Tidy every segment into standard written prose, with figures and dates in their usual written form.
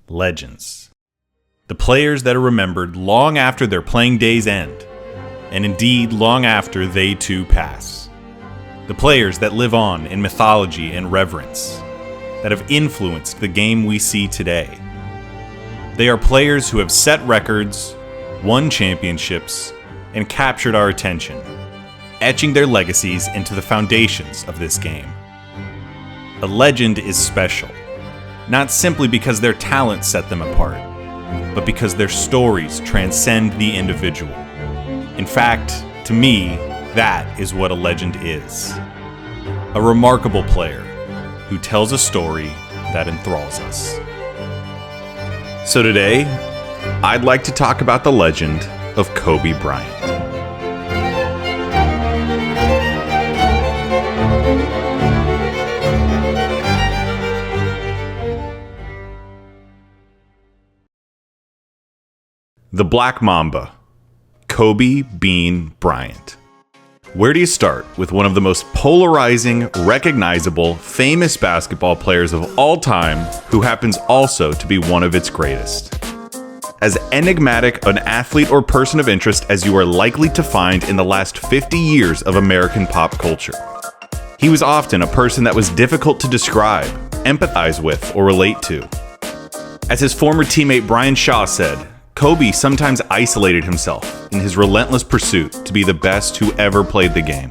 Legends. The players that are remembered long after their playing days end, and indeed long after they too pass. The players that live on in mythology and reverence, that have influenced the game we see today. They are players who have set records, won championships, and captured our attention, etching their legacies into the foundations of this game. A legend is special, not simply because their talent set them apart, but because their stories transcend the individual. In fact, to me, that is what a legend is. A remarkable player who tells a story that enthralls us. So today, I'd like to talk about the legend of Kobe Bryant. The Black Mamba, Kobe Bean Bryant. Where do you start with one of the most polarizing, recognizable, famous basketball players of all time, who happens also to be one of its greatest? As enigmatic an athlete or person of interest as you are likely to find in the last 50 years of American pop culture. He was often a person that was difficult to describe, empathize with, or relate to. As his former teammate Brian Shaw said, Kobe sometimes isolated himself in his relentless pursuit to be the best who ever played the game.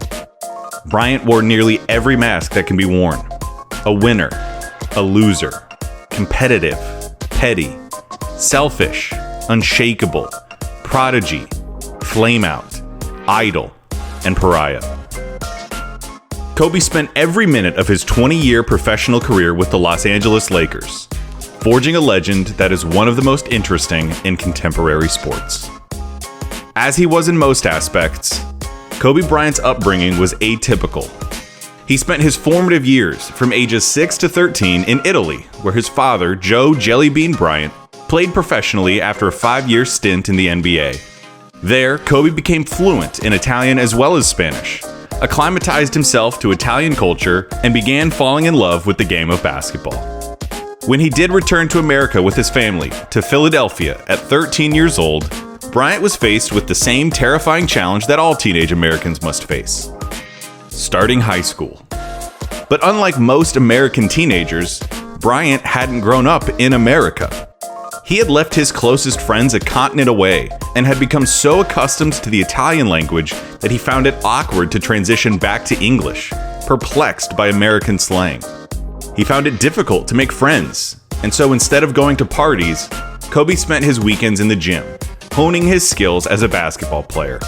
Bryant wore nearly every mask that can be worn. A winner, a loser, competitive, petty, selfish, unshakable, prodigy, flameout, idol, and pariah. Kobe spent every minute of his 20-year professional career with the Los Angeles Lakers, forging a legend that is one of the most interesting in contemporary sports. As he was in most aspects, Kobe Bryant's upbringing was atypical. He spent his formative years from ages 6 to 13 in Italy, where his father, Joe Jellybean Bryant, played professionally after a 5-year stint in the NBA. There, Kobe became fluent in Italian as well as Spanish, acclimatized himself to Italian culture, and began falling in love with the game of basketball. When he did return to America with his family to Philadelphia at 13 years old, Bryant was faced with the same terrifying challenge that all teenage Americans must face: starting high school. But unlike most American teenagers, Bryant hadn't grown up in America. He had left his closest friends a continent away and had become so accustomed to the Italian language that he found it awkward to transition back to English, perplexed by American slang. He found it difficult to make friends, and so instead of going to parties, Kobe spent his weekends in the gym, honing his skills as a basketball player.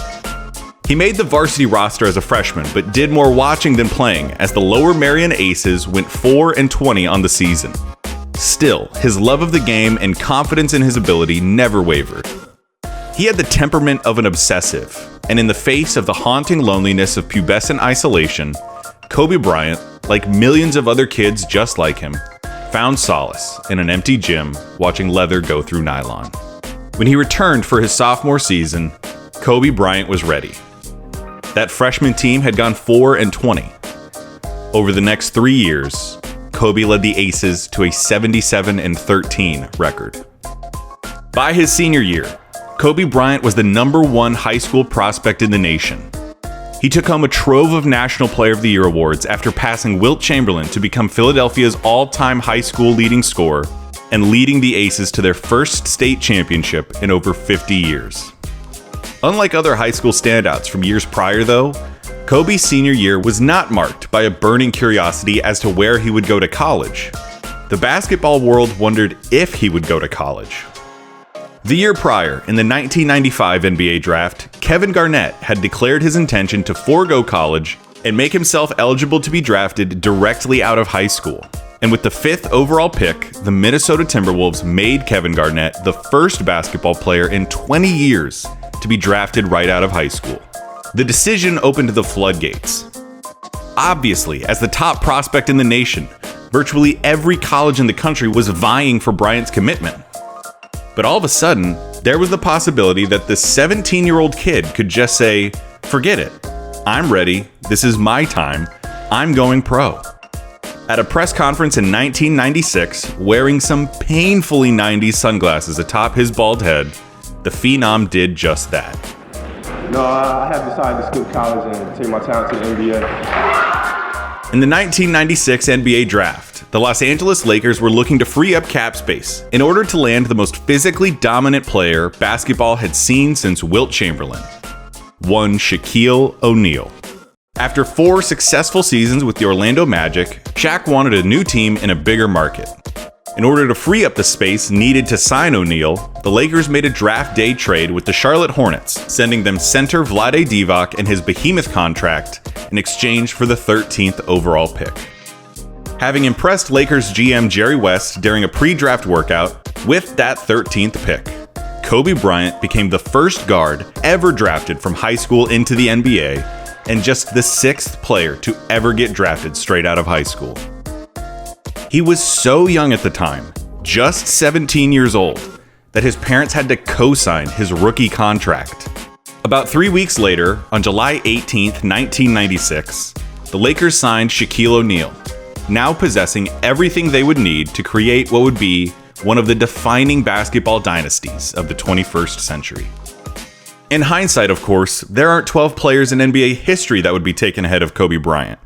He made the varsity roster as a freshman, but did more watching than playing as the Lower Merion Aces went 4-20 on the season. Still, his love of the game and confidence in his ability never wavered. He had the temperament of an obsessive, and in the face of the haunting loneliness of pubescent isolation, Kobe Bryant, like millions of other kids just like him, found solace in an empty gym watching leather go through nylon. When he returned for his sophomore season, Kobe Bryant was ready. That freshman team had gone 4-20. Over the next 3 years, Kobe led the Aces to a 77-13 record. By his senior year, Kobe Bryant was the #1 high school prospect in the nation. He took home a trove of National Player of the Year awards after passing Wilt Chamberlain to become Philadelphia's all-time high school leading scorer and leading the Aces to their first state championship in over 50 years. Unlike other high school standouts from years prior, though, Kobe's senior year was not marked by a burning curiosity as to where he would go to college. The basketball world wondered if he would go to college. The year prior, in the 1995 NBA draft, Kevin Garnett had declared his intention to forego college and make himself eligible to be drafted directly out of high school. And with the 5th overall pick, the Minnesota Timberwolves made Kevin Garnett the first basketball player in 20 years to be drafted right out of high school. The decision opened the floodgates. Obviously, as the top prospect in the nation, virtually every college in the country was vying for Bryant's commitment. But all of a sudden, there was the possibility that this 17-year-old kid could just say, "Forget it. I'm ready. This is my time. I'm going pro." At a press conference in 1996, wearing some painfully 90s sunglasses atop his bald head, the Phenom did just that. No, I have decided to skip college and take my talent to the NBA. In the 1996 NBA draft, the Los Angeles Lakers were looking to free up cap space in order to land the most physically dominant player basketball had seen since Wilt Chamberlain, one Shaquille O'Neal. After 4 successful seasons with the Orlando Magic, Shaq wanted a new team in a bigger market. In order to free up the space needed to sign O'Neal, the Lakers made a draft day trade with the Charlotte Hornets, sending them center Vlade Divac and his behemoth contract in exchange for the 13th overall pick. Having impressed Lakers GM Jerry West during a pre-draft workout with that 13th pick, Kobe Bryant became the first guard ever drafted from high school into the NBA and just the 6th player to ever get drafted straight out of high school. He was so young at the time, just 17 years old, that his parents had to co-sign his rookie contract. About 3 weeks later, on July 18, 1996, the Lakers signed Shaquille O'Neal, now possessing everything they would need to create what would be one of the defining basketball dynasties of the 21st century. In hindsight, of course, there aren't 12 players in NBA history that would be taken ahead of Kobe Bryant.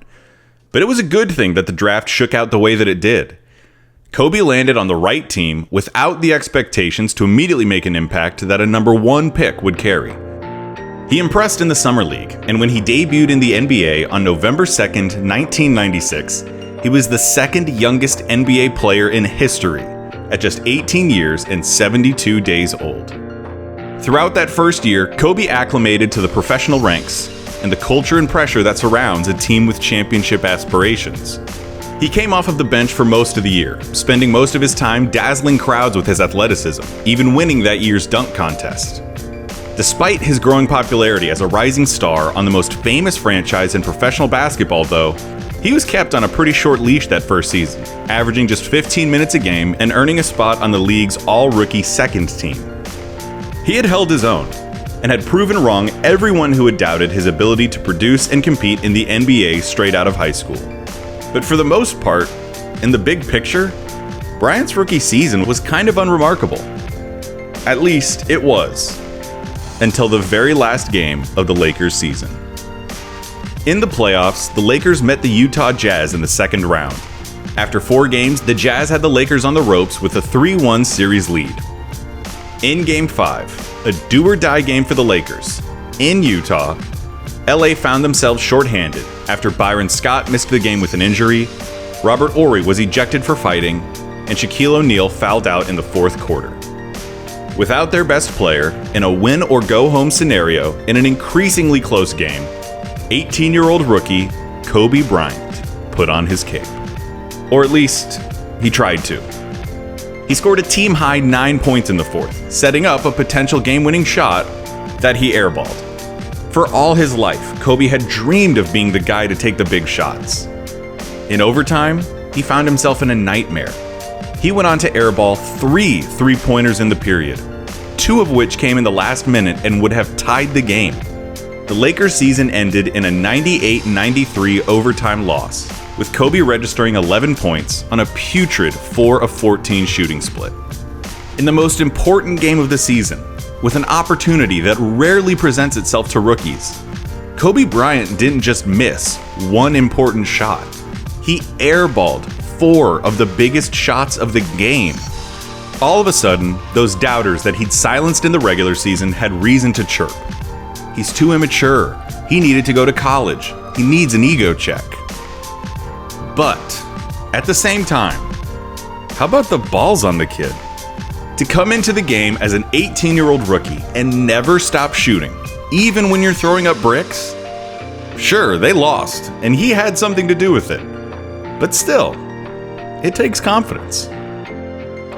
But it was a good thing that the draft shook out the way that it did. Kobe landed on the right team without the expectations to immediately make an impact that a number 1 pick would carry. He impressed in the Summer League, and when he debuted in the NBA on November 2nd, 1996, he was the 2nd youngest NBA player in history, at just 18 years and 72 days old. Throughout that first year, Kobe acclimated to the professional ranks and the culture and pressure that surrounds a team with championship aspirations. He came off of the bench for most of the year, spending most of his time dazzling crowds with his athleticism, even winning that year's dunk contest. Despite his growing popularity as a rising star on the most famous franchise in professional basketball, though, he was kept on a pretty short leash that first season, averaging just 15 minutes a game and earning a spot on the league's all-rookie second team. He had held his own, and had proven wrong everyone who had doubted his ability to produce and compete in the NBA straight out of high school. But for the most part, in the big picture, Bryant's rookie season was kind of unremarkable. At least it was, until the very last game of the Lakers season. In the playoffs, the Lakers met the Utah Jazz in the second round. After 4 games, the Jazz had the Lakers on the ropes with a 3-1 series lead. In Game 5, a do-or-die game for the Lakers, in Utah, LA found themselves shorthanded after Byron Scott missed the game with an injury, Robert Horry was ejected for fighting, and Shaquille O'Neal fouled out in the 4th quarter. Without their best player, in a win-or-go-home scenario in an increasingly close game, 18-year-old rookie Kobe Bryant put on his cape. Or at least, he tried to. He scored a team-high 9 points in the 4th, setting up a potential game-winning shot that he airballed. For all his life, Kobe had dreamed of being the guy to take the big shots. In overtime, he found himself in a nightmare. He went on to airball 3 three-pointers in the period, 2 of which came in the last minute and would have tied the game. The Lakers season ended in a 98-93 overtime loss, with Kobe registering 11 points on a putrid 4 of 14 shooting split. In the most important game of the season, with an opportunity that rarely presents itself to rookies, Kobe Bryant didn't just miss 1 important shot. He airballed 4 of the biggest shots of the game. All of a sudden, those doubters that he'd silenced in the regular season had reason to chirp. He's too immature. He needed to go to college. He needs an ego check. But, at the same time, how about the balls on the kid? To come into the game as an 18-year-old rookie and never stop shooting, even when you're throwing up bricks? Sure, they lost, and he had something to do with it. But still, it takes confidence.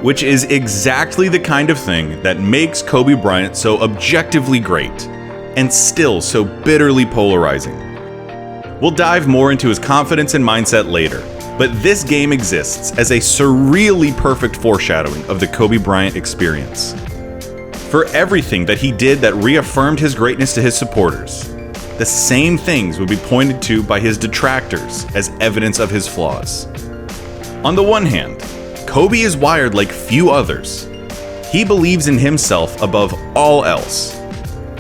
Which is exactly the kind of thing that makes Kobe Bryant so objectively great, and still so bitterly polarizing. We'll dive more into his confidence and mindset later, but this game exists as a surreally perfect foreshadowing of the Kobe Bryant experience. For everything that he did that reaffirmed his greatness to his supporters, the same things would be pointed to by his detractors as evidence of his flaws. On the one hand, Kobe is wired like few others. He believes in himself above all else.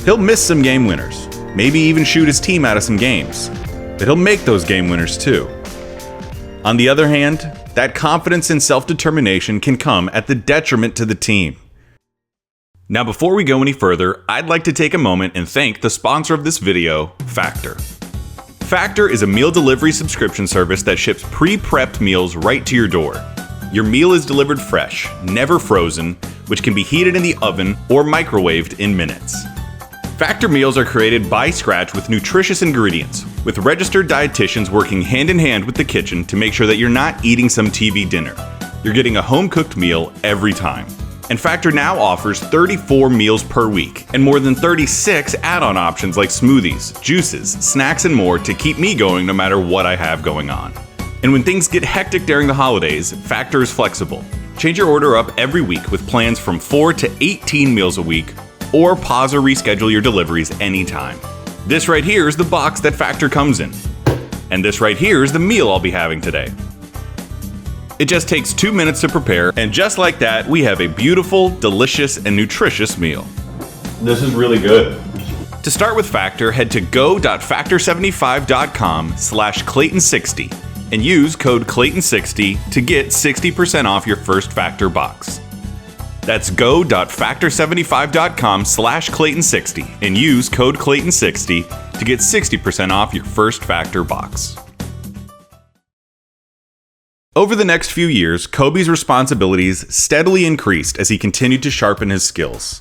He'll miss some game winners, maybe even shoot his team out of some games, but he'll make those game winners too. On the other hand, that confidence and self-determination can come at the detriment to the team. Now, before we go any further, I'd like to take a moment and thank the sponsor of this video, Factor. Factor is a meal delivery subscription service that ships pre-prepped meals right to your door. Your meal is delivered fresh, never frozen, which can be heated in the oven or microwaved in minutes. Factor meals are created by scratch with nutritious ingredients, with registered dietitians working hand in hand with the kitchen to make sure that you're not eating some TV dinner. You're getting a home-cooked meal every time. And Factor now offers 34 meals per week, and more than 36 add-on options like smoothies, juices, snacks, and more to keep me going no matter what I have going on. And when things get hectic during the holidays, Factor is flexible. Change your order up every week with plans from 4 to 18 meals a week, or pause or reschedule your deliveries anytime. This right here is the box that Factor comes in. And this right here is the meal I'll be having today. It just takes 2 minutes to prepare, and just like that, we have a beautiful, delicious, and nutritious meal. This is really good. To start with Factor, head to go.factor75.com/Clayton60 and use code Clayton60 to get 60% off your first Factor box. That's go.factor75.com/Clayton60 and use code Clayton60 to get 60% off your first Factor box. Over the next few years, Kobe's responsibilities steadily increased as he continued to sharpen his skills.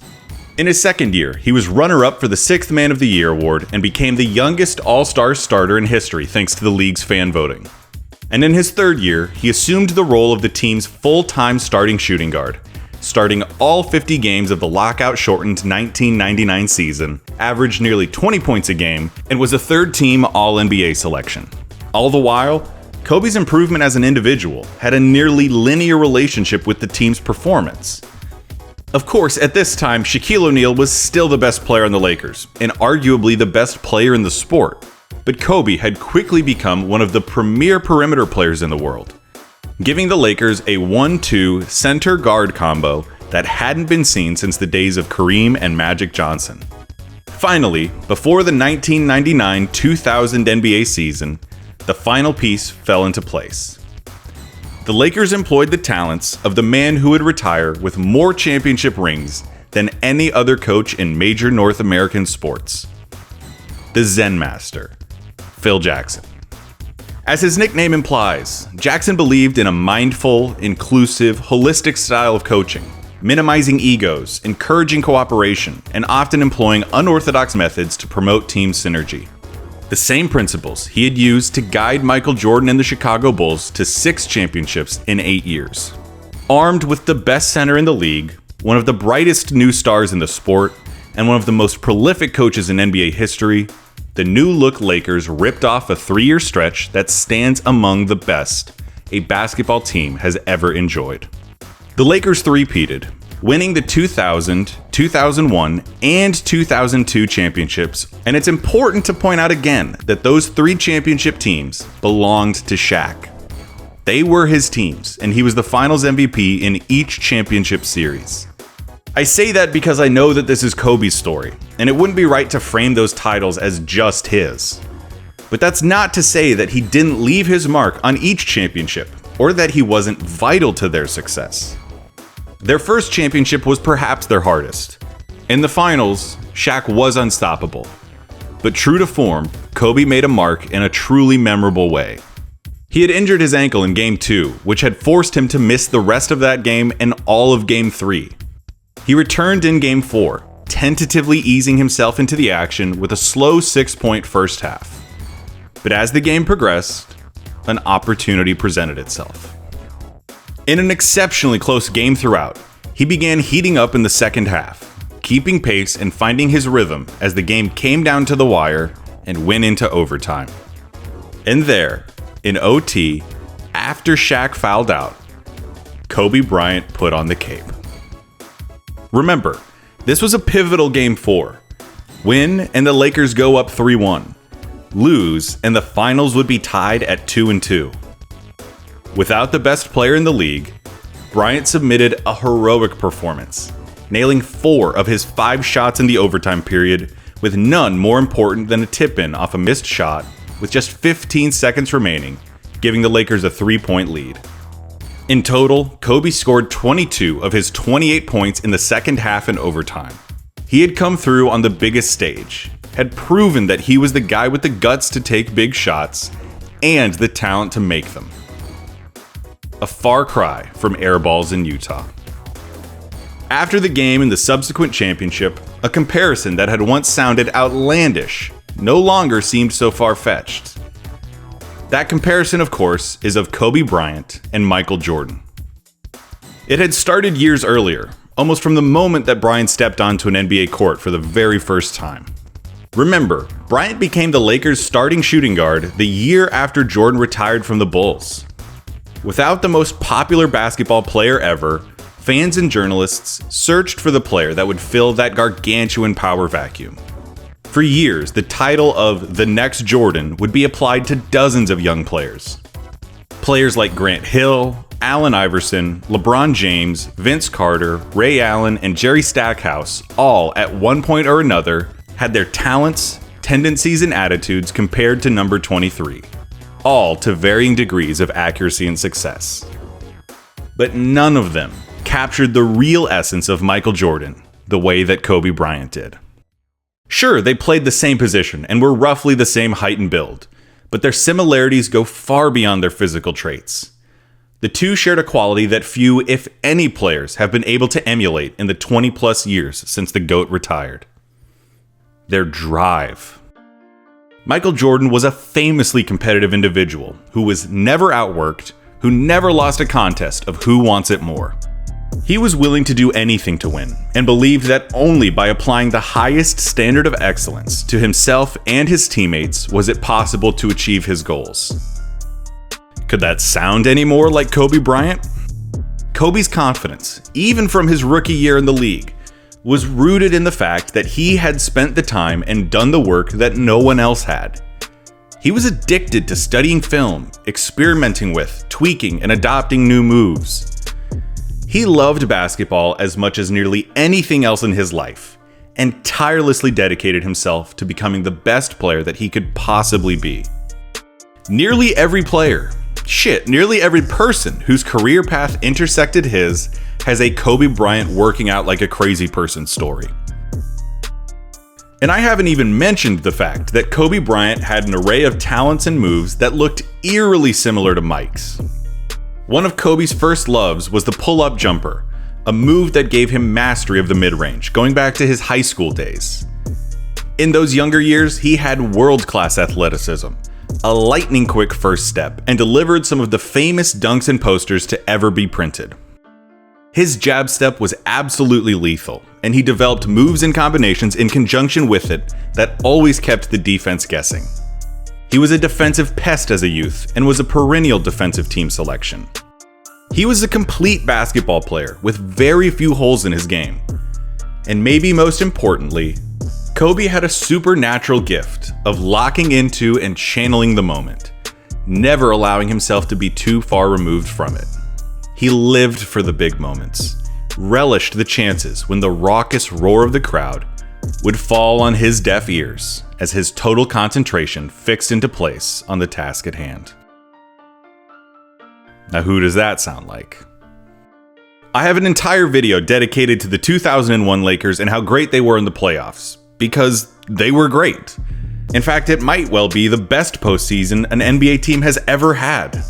In his second year, he was runner-up for the 6th Man of the Year award and became the youngest All-Star starter in history thanks to the league's fan voting. And in his third year, he assumed the role of the team's full-time starting shooting guard, starting all 50 games of the lockout-shortened 1999 season, averaged nearly 20 points a game, and was a third-team All-NBA selection. All the while, Kobe's improvement as an individual had a nearly linear relationship with the team's performance. Of course, at this time, Shaquille O'Neal was still the best player on the Lakers, and arguably the best player in the sport. But Kobe had quickly become one of the premier perimeter players in the world, giving the Lakers a 1-2 center guard combo that hadn't been seen since the days of Kareem and Magic Johnson. Finally, before the 1999-2000 NBA season, the final piece fell into place. The Lakers employed the talents of the man who would retire with more championship rings than any other coach in major North American sports. The Zen Master, Phil Jackson. As his nickname implies, Jackson believed in a mindful, inclusive, holistic style of coaching, minimizing egos, encouraging cooperation, and often employing unorthodox methods to promote team synergy. The same principles he had used to guide Michael Jordan and the Chicago Bulls to 6 championships in 8 years. Armed with the best center in the league, one of the brightest new stars in the sport, and one of the most prolific coaches in NBA history, the new-look Lakers ripped off a 3-year stretch that stands among the best a basketball team has ever enjoyed. The Lakers three-peated, winning the 2000, 2001, and 2002 championships, and it's important to point out again that those 3 championship teams belonged to Shaq. They were his teams, and he was the Finals MVP in each championship series. I say that because I know that this is Kobe's story, and it wouldn't be right to frame those titles as just his. But that's not to say that he didn't leave his mark on each championship, or that he wasn't vital to their success. Their first championship was perhaps their hardest. In the finals, Shaq was unstoppable. But true to form, Kobe made a mark in a truly memorable way. He had injured his ankle in Game 2, which had forced him to miss the rest of that game and all of Game 3. He returned in Game 4, tentatively easing himself into the action with a slow 6-point first half. But as the game progressed, an opportunity presented itself. In an exceptionally close game throughout, he began heating up in the second half, keeping pace and finding his rhythm as the game came down to the wire and went into overtime. And there, in OT, after Shaq fouled out, Kobe Bryant put on the cape. Remember, this was a pivotal Game 4. Win and the Lakers go up 3-1. Lose and the finals would be tied at 2-2. Without the best player in the league, Bryant submitted a heroic performance, nailing 4 of his 5 shots in the overtime period, with none more important than a tip-in off a missed shot with just 15 seconds remaining, giving the Lakers a 3-point lead. In total, Kobe scored 22 of his 28 points in the second half and overtime. He had come through on the biggest stage, had proven that he was the guy with the guts to take big shots and the talent to make them. A far cry from airballs in Utah. After the game and the subsequent championship, a comparison that had once sounded outlandish no longer seemed so far-fetched. That comparison, of course, is of Kobe Bryant and Michael Jordan. It had started years earlier, almost from the moment that Bryant stepped onto an NBA court for the very first time. Remember, Bryant became the Lakers' starting shooting guard the year after Jordan retired from the Bulls. Without the most popular basketball player ever, fans and journalists searched for the player that would fill that gargantuan power vacuum. For years, the title of the next Jordan would be applied to dozens of young players. Players like Grant Hill, Allen Iverson, LeBron James, Vince Carter, Ray Allen, and Jerry Stackhouse all, at one point or another, had their talents, tendencies, and attitudes compared to number 23. All to varying degrees of accuracy and success. But none of them captured the real essence of Michael Jordan the way that Kobe Bryant did. Sure, they played the same position and were roughly the same height and build, but their similarities go far beyond their physical traits. The two shared a quality that few, if any, players have been able to emulate in the 20-plus years since the GOAT retired. Their drive. Michael Jordan was a famously competitive individual who was never outworked, who never lost a contest of who wants it more. He was willing to do anything to win, and believed that only by applying the highest standard of excellence to himself and his teammates was it possible to achieve his goals. Could that sound any more like Kobe Bryant? Kobe's confidence, even from his rookie year in the league, was rooted in the fact that he had spent the time and done the work that no one else had. He was addicted to studying film, experimenting with, tweaking, and adopting new moves. He loved basketball as much as nearly anything else in his life, and tirelessly dedicated himself to becoming the best player that he could possibly be. Nearly every person whose career path intersected his has a Kobe Bryant working out like a crazy person story. And I haven't even mentioned the fact that Kobe Bryant had an array of talents and moves that looked eerily similar to Mike's. One of Kobe's first loves was the pull-up jumper, a move that gave him mastery of the mid-range, going back to his high school days. In those younger years, he had world-class athleticism, a lightning-quick first step, and delivered some of the famous dunks and posters to ever be printed. His jab step was absolutely lethal, and he developed moves and combinations in conjunction with it that always kept the defense guessing. He was a defensive pest as a youth and was a perennial defensive team selection. He was a complete basketball player with very few holes in his game. And maybe most importantly, Kobe had a supernatural gift of locking into and channeling the moment, never allowing himself to be too far removed from it. He lived for the big moments, relished the chances when the raucous roar of the crowd would fall on his deaf ears as his total concentration fixed into place on the task at hand. Now, who does that sound like? I have an entire video dedicated to the 2001 Lakers and how great they were in the playoffs, because they were great. In fact, it might well be the best postseason an NBA team has ever had.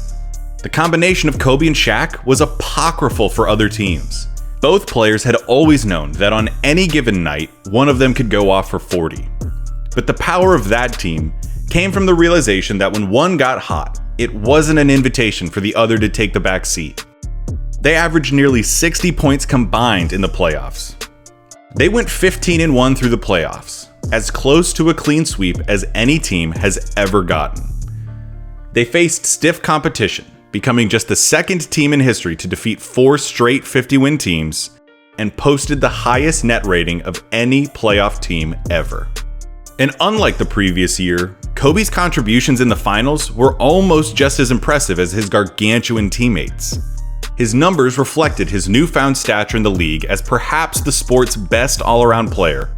The combination of Kobe and Shaq was apocryphal for other teams. Both players had always known that on any given night, one of them could go off for 40. But the power of that team came from the realization that when one got hot, it wasn't an invitation for the other to take the back seat. They averaged nearly 60 points combined in the playoffs. They went 15-1 through the playoffs, as close to a clean sweep as any team has ever gotten. They faced stiff competition, becoming just the second team in history to defeat 4 straight 50-win teams, and posted the highest net rating of any playoff team ever. And unlike the previous year, Kobe's contributions in the finals were almost just as impressive as his gargantuan teammates. His numbers reflected his newfound stature in the league as perhaps the sport's best all-around player,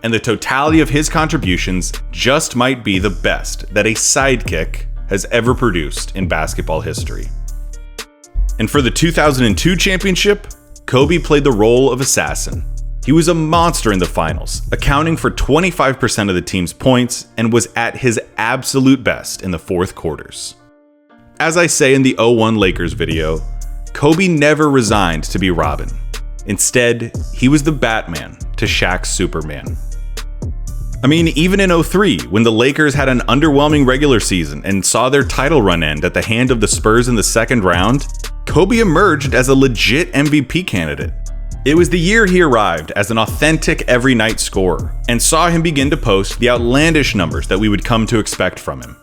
and the totality of his contributions just might be the best that a sidekick has ever produced in basketball history. And for the 2002 championship, Kobe played the role of assassin. He was a monster in the finals, accounting for 25% of the team's points and was at his absolute best in the fourth quarters. As I say in the 01 Lakers video, Kobe never resigned to be Robin. Instead, he was the Batman to Shaq's Superman. I mean, even in 03, when the Lakers had an underwhelming regular season and saw their title run end at the hand of the Spurs in the second round, Kobe emerged as a legit MVP candidate. It was the year he arrived as an authentic every-night scorer and saw him begin to post the outlandish numbers that we would come to expect from him.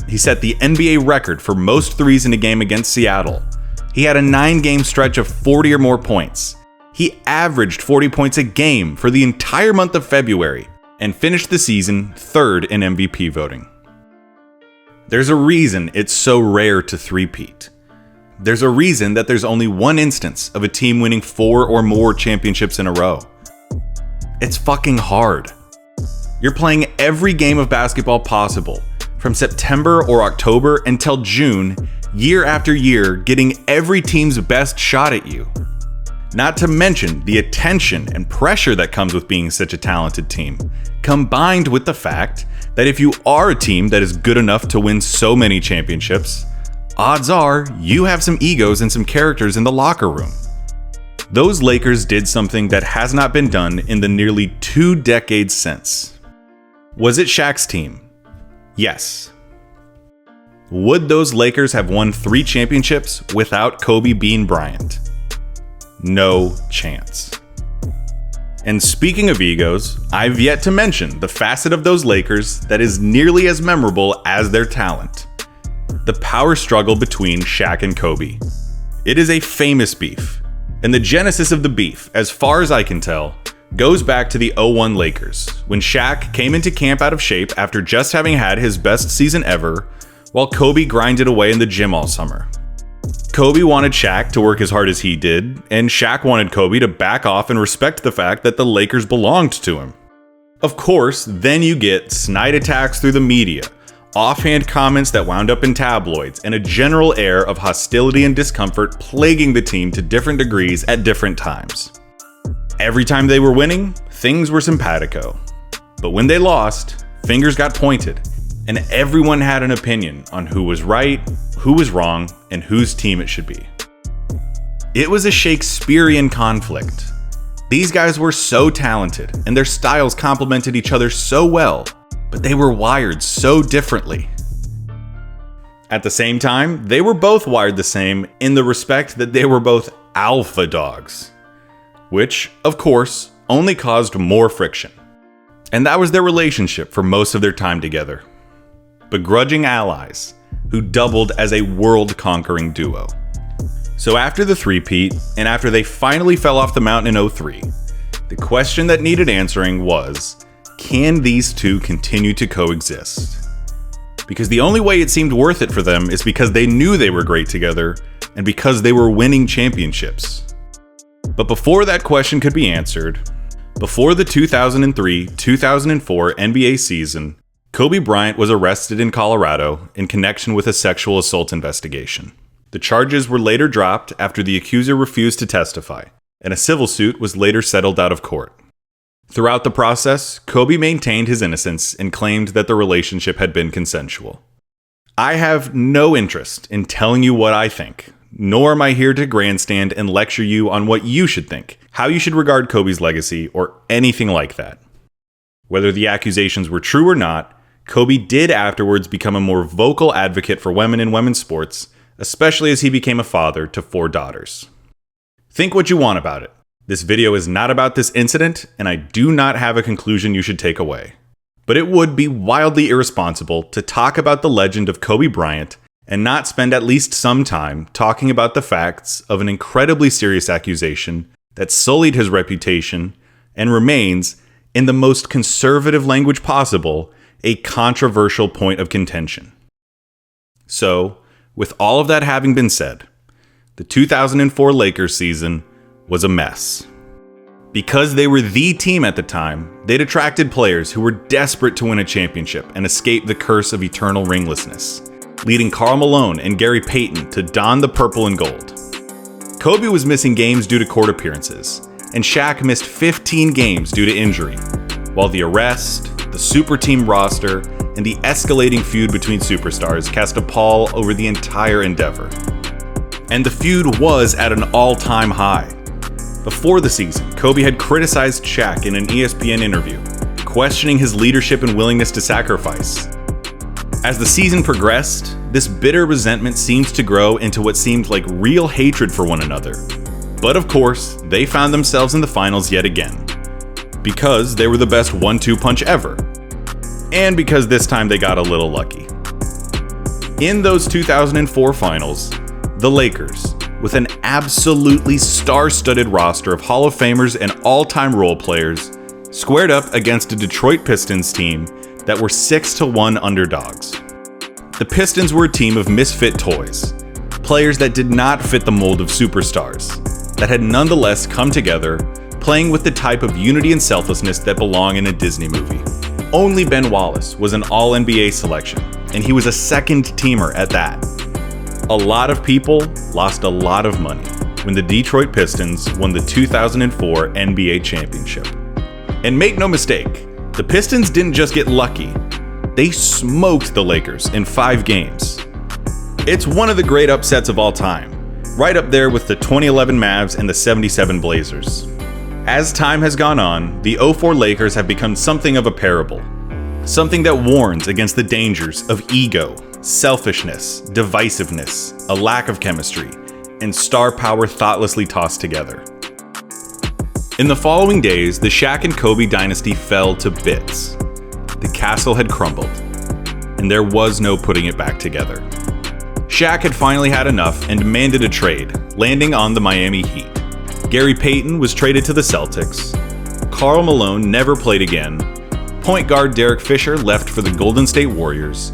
He set the NBA record for most threes in a game against Seattle. He had a 9-game stretch of 40 or more points. He averaged 40 points a game for the entire month of February and finished the season third in MVP voting. There's a reason it's so rare to three-peat. There's a reason that there's only one instance of a team winning 4 or more championships in a row. It's fucking hard. You're playing every game of basketball possible, from September or October until June, year after year, getting every team's best shot at you. Not to mention the attention and pressure that comes with being such a talented team, combined with the fact that if you are a team that is good enough to win so many championships, odds are you have some egos and some characters in the locker room. Those Lakers did something that has not been done in the nearly 2 decades since. Was it Shaq's team? Yes. Would those Lakers have won 3 championships without Kobe Bean Bryant? No chance. And speaking of egos, I've yet to mention the facet of those Lakers that is nearly as memorable as their talent. The power struggle between Shaq and Kobe. It is a famous beef, and the genesis of the beef, as far as I can tell, goes back to the 01 Lakers, when Shaq came into camp out of shape after just having had his best season ever, while Kobe grinded away in the gym all summer. Kobe wanted Shaq to work as hard as he did, and Shaq wanted Kobe to back off and respect the fact that the Lakers belonged to him. Of course, then you get snide attacks through the media, offhand comments that wound up in tabloids, and a general air of hostility and discomfort plaguing the team to different degrees at different times. Every time they were winning, things were simpatico. But when they lost, fingers got pointed, and everyone had an opinion on who was right, who was wrong, and whose team it should be. It was a Shakespearean conflict. These guys were so talented, and their styles complemented each other so well, but they were wired so differently. At the same time, they were both wired the same in the respect that they were both alpha dogs, which, of course, only caused more friction. And that was their relationship for most of their time together. Begrudging allies who doubled as a world-conquering duo. So after the three-peat, and after they finally fell off the mountain in 03, the question that needed answering was, can these two continue to coexist? Because the only way it seemed worth it for them is because they knew they were great together, and because they were winning championships. But before that question could be answered, before the 2003-2004 NBA season, Kobe Bryant was arrested in Colorado in connection with a sexual assault investigation. The charges were later dropped after the accuser refused to testify, and a civil suit was later settled out of court. Throughout the process, Kobe maintained his innocence and claimed that the relationship had been consensual. I have no interest in telling you what I think, nor am I here to grandstand and lecture you on what you should think, how you should regard Kobe's legacy, or anything like that. Whether the accusations were true or not, Kobe did afterwards become a more vocal advocate for women in women's sports, especially as he became a father to 4 daughters. Think what you want about it. This video is not about this incident, and I do not have a conclusion you should take away. But it would be wildly irresponsible to talk about the legend of Kobe Bryant and not spend at least some time talking about the facts of an incredibly serious accusation that sullied his reputation and remains, in the most conservative language possible, a controversial point of contention. So, with all of that having been said, the 2004 Lakers season was a mess. Because they were the team at the time, they'd attracted players who were desperate to win a championship and escape the curse of eternal ringlessness, leading Karl Malone and Gary Payton to don the purple and gold. Kobe was missing games due to court appearances, and Shaq missed 15 games due to injury, while the arrest, the super team roster, and the escalating feud between superstars cast a pall over the entire endeavor. And the feud was at an all-time high. Before the season, Kobe had criticized Shaq in an ESPN interview, questioning his leadership and willingness to sacrifice. As the season progressed, this bitter resentment seemed to grow into what seemed like real hatred for one another. But of course, they found themselves in the finals yet again. Because they were the best 1-2 punch ever. And because this time they got a little lucky. In those 2004 finals, the Lakers, with an absolutely star-studded roster of Hall of Famers and all-time role players, squared up against a Detroit Pistons team that were 6-1 underdogs. The Pistons were a team of misfit toys, players that did not fit the mold of superstars, that had nonetheless come together, playing with the type of unity and selflessness that belong in a Disney movie. Only Ben Wallace was an All-NBA selection, and he was a second-teamer at that. A lot of people lost a lot of money when the Detroit Pistons won the 2004 NBA championship. And make no mistake, the Pistons didn't just get lucky, they smoked the Lakers in 5 games. It's one of the great upsets of all time, right up there with the 2011 Mavs and the 77 Blazers. As time has gone on, the 04 Lakers have become something of a parable, something that warns against the dangers of ego, selfishness, divisiveness, a lack of chemistry, and star power thoughtlessly tossed together. In the following days, the Shaq and Kobe dynasty fell to bits. The castle had crumbled, and there was no putting it back together. Shaq had finally had enough and demanded a trade, landing on the Miami Heat. Gary Payton was traded to the Celtics. Karl Malone never played again. Point guard Derek Fisher left for the Golden State Warriors.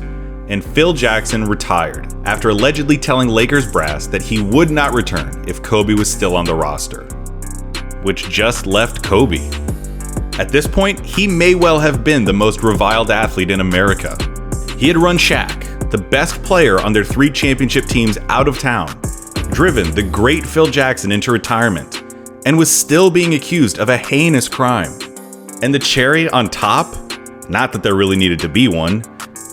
And Phil Jackson retired after allegedly telling Lakers brass that he would not return if Kobe was still on the roster. Which just left Kobe. At this point, he may well have been the most reviled athlete in America. He had run Shaq, the best player on their 3 championship teams, out of town, driven the great Phil Jackson into retirement, and was still being accused of a heinous crime. And the cherry on top, not that there really needed to be one,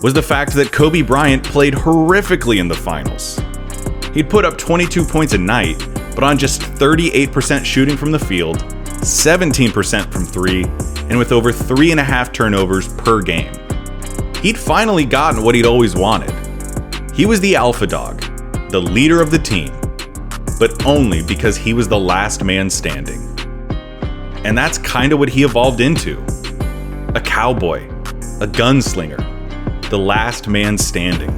was the fact that Kobe Bryant played horrifically in the finals. He'd put up 22 points a night, but on just 38% shooting from the field, 17% from 3, and with over 3.5 turnovers per game. He'd finally gotten what he'd always wanted. He was the alpha dog, the leader of the team, but only because he was the last man standing. And that's kind of what he evolved into. A cowboy, a gunslinger, the last man standing.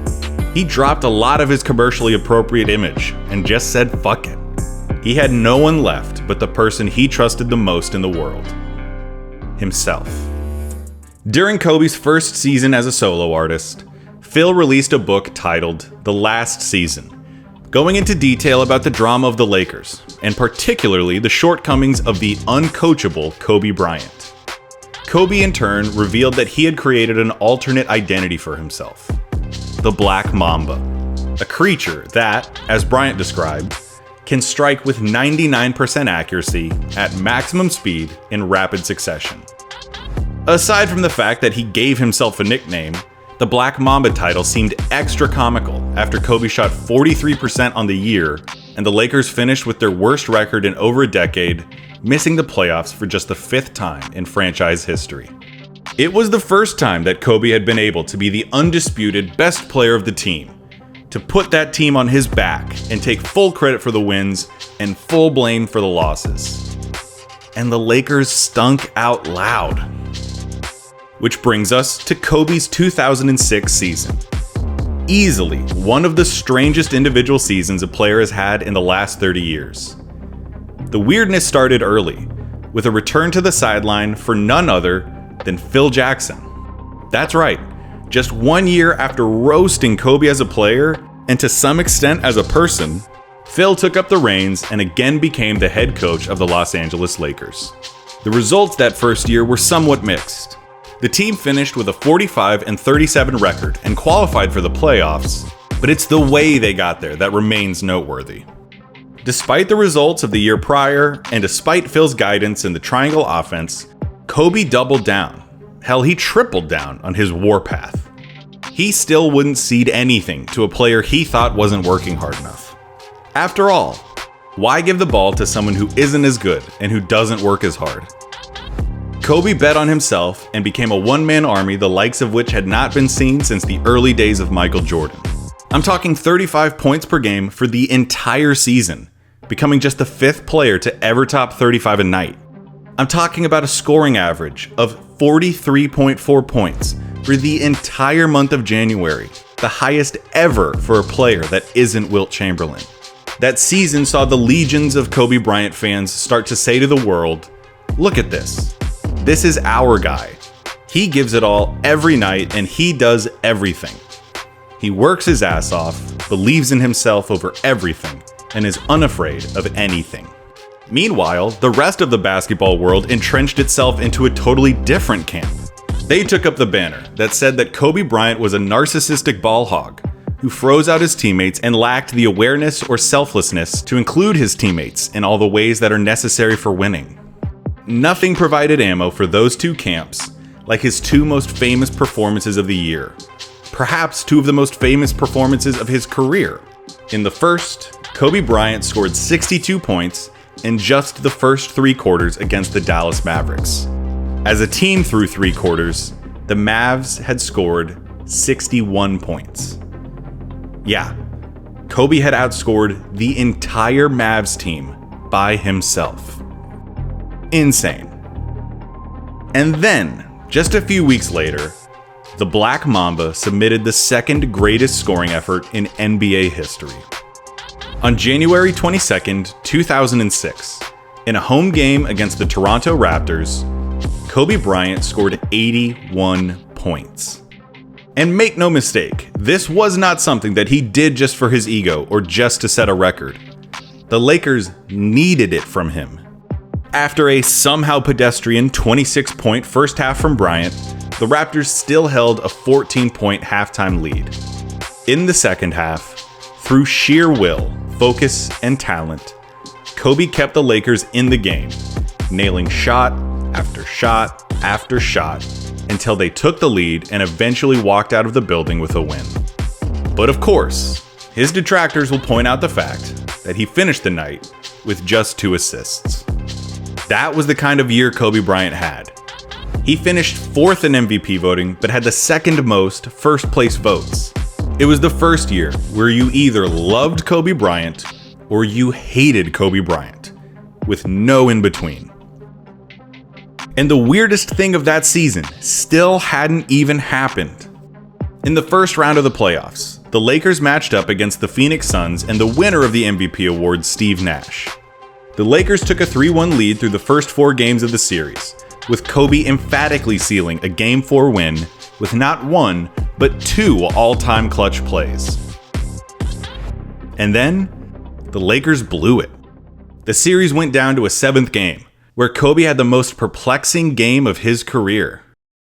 He dropped a lot of his commercially appropriate image and just said fuck it. He had no one left but the person he trusted the most in the world. Himself. During Kobe's first season as a solo artist, Phil released a book titled The Last Season, going into detail about the drama of the Lakers, and particularly the shortcomings of the uncoachable Kobe Bryant. Kobe in turn revealed that he had created an alternate identity for himself, the Black Mamba, a creature that, as Bryant described, can strike with 99% accuracy at maximum speed in rapid succession. Aside from the fact that he gave himself a nickname, the Black Mamba title seemed extra comical after Kobe shot 43% on the year and the Lakers finished with their worst record in over a decade, missing the playoffs for just the 5th time in franchise history. It was the first time that Kobe had been able to be the undisputed best player of the team, to put that team on his back and take full credit for the wins and full blame for the losses. And the Lakers stunk out loud. Which brings us to Kobe's 2006 season. Easily one of the strangest individual seasons a player has had in the last 30 years. The weirdness started early, with a return to the sideline for none other than Phil Jackson. That's right, just 1 year after roasting Kobe as a player, and to some extent as a person, Phil took up the reins and again became the head coach of the Los Angeles Lakers. The results that first year were somewhat mixed. The team finished with a 45-37 record and qualified for the playoffs, but it's the way they got there that remains noteworthy. Despite the results of the year prior, and despite Phil's guidance in the triangle offense, Kobe doubled down. Hell, he tripled down on his warpath. He still wouldn't cede anything to a player he thought wasn't working hard enough. After all, why give the ball to someone who isn't as good and who doesn't work as hard? Kobe bet on himself and became a one-man army the likes of which had not been seen since the early days of Michael Jordan. I'm talking 35 points per game for the entire season, becoming just the 5th player to ever top 35 a night. I'm talking about a scoring average of 43.4 points for the entire month of January, the highest ever for a player that isn't Wilt Chamberlain. That season saw the legions of Kobe Bryant fans start to say to the world, "Look at this. This is our guy. He gives it all every night and he does everything. He works his ass off, believes in himself over everything, and is unafraid of anything." Meanwhile, the rest of the basketball world entrenched itself into a totally different camp. They took up the banner that said that Kobe Bryant was a narcissistic ball hog who froze out his teammates and lacked the awareness or selflessness to include his teammates in all the ways that are necessary for winning. Nothing provided ammo for those two camps like his 2 most famous performances of the year, perhaps 2 of the most famous performances of his career. In the first, Kobe Bryant scored 62 points in just the first 3 quarters against the Dallas Mavericks. As a team through 3 quarters, the Mavs had scored 61 points. Yeah, Kobe had outscored the entire Mavs team by himself. Insane. And then, just a few weeks later, the Black Mamba submitted the second greatest scoring effort in NBA history. On January 22nd, 2006, in a home game against the Toronto Raptors, Kobe Bryant scored 81 points. And make no mistake, this was not something that he did just for his ego or just to set a record. The Lakers needed it from him. After a somehow pedestrian 26-point first half from Bryant, the Raptors still held a 14-point halftime lead. In the second half, through sheer will, focus, and talent, Kobe kept the Lakers in the game, nailing shot after shot after shot until they took the lead and eventually walked out of the building with a win. But of course, his detractors will point out the fact that he finished the night with just 2 assists. That was the kind of year Kobe Bryant had. He finished 4th in MVP voting, but had the 2nd most first place votes. It was the first year where you either loved Kobe Bryant or you hated Kobe Bryant, with no in between. And the weirdest thing of that season still hadn't even happened. In the first round of the playoffs, the Lakers matched up against the Phoenix Suns and the winner of the MVP award, Steve Nash. The Lakers took a 3-1 lead through the first 4 games of the series, with Kobe emphatically sealing a Game 4 win with not 1, but 2 all-time clutch plays. And then, the Lakers blew it. The series went down to a 7th game, where Kobe had the most perplexing game of his career.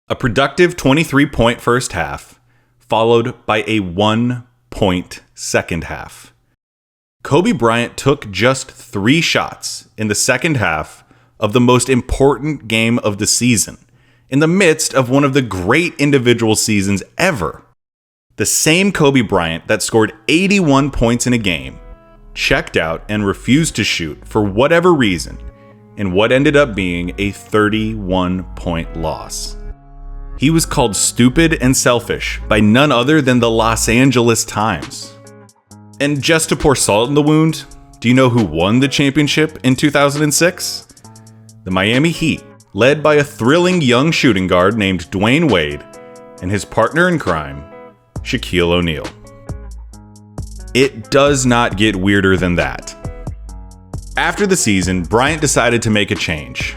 A productive 23-point first half, followed by a 1-point second half. Kobe Bryant took just 3 shots in the second half of the most important game of the season, in the midst of one of the great individual seasons ever. The same Kobe Bryant that scored 81 points in a game, checked out and refused to shoot for whatever reason, in what ended up being a 31-point loss. He was called stupid and selfish by none other than the Los Angeles Times. And just to pour salt in the wound, do you know who won the championship in 2006? The Miami Heat, led by a thrilling young shooting guard named Dwayne Wade and his partner in crime, Shaquille O'Neal. It does not get weirder than that. After the season, Bryant decided to make a change.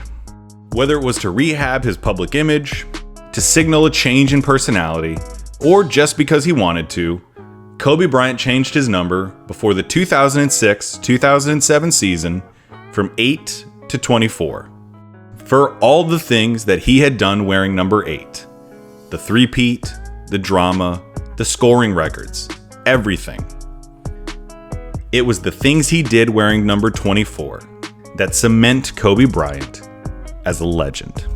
Whether it was to rehab his public image, to signal a change in personality, or just because he wanted to, Kobe Bryant changed his number before the 2006-2007 season from 8 to 24. For all the things that he had done wearing number 8. The three-peat, the drama, the scoring records, everything. It was the things he did wearing number 24 that cement Kobe Bryant as a legend.